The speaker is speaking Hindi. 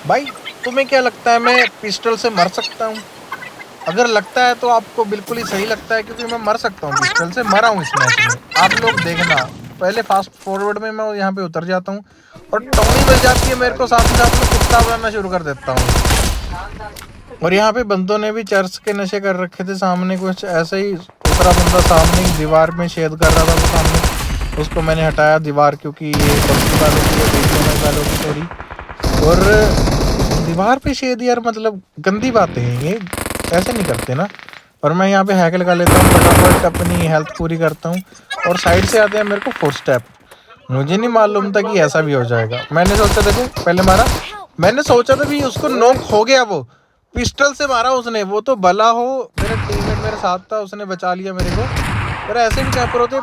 भाई तुम्हें क्या लगता है मैं पिस्टल से मर सकता हूँ? अगर लगता है तो आपको बिल्कुल ही सही लगता है, क्योंकि मैं मर सकता हूँ पिस्टल से, मरा हूँ इस मैच में। आप लोग देखना, पहले फास्ट फॉरवर्ड में मैं यहाँ पे उतर जाता हूँ और टोनी मिल जाती है मेरे को, साथ ही साथ मैं कुत्ता बनाना शुरू कर देता हूँ। और यहाँ पे बंदों ने भी चर्च के नशे कर रखे थे, सामने कुछ ऐसे ही उतरा बंदा, सामने ही दीवार में छेद कर रहा था वो सामने, उसको मैंने हटाया दीवार, क्योंकि ये पबजी वालों की है, बीजीएमआई वालों की थोड़ी। और दीवार पे छेद यार, मतलब गंदी बातें हैं ये, ऐसे नहीं करते ना। और मैं यहाँ पे हैक लगा लेता हूँ, फटाफट अपनी हेल्थ पूरी करता हूँ। और साइड से आते हैं मेरे को फोर स्टेप। मुझे नहीं मालूम था कि ऐसा भी हो जाएगा। मैंने सोचा, देखो पहले मारा, मैंने सोचा था भी उसको नॉक हो गया, वो पिस्टल से मारा उसने, वो तो भला हो मेरा टीममेट मेरे साथ था, उसने बचा लिया मेरे को। पर ऐसे भी क्या करो थे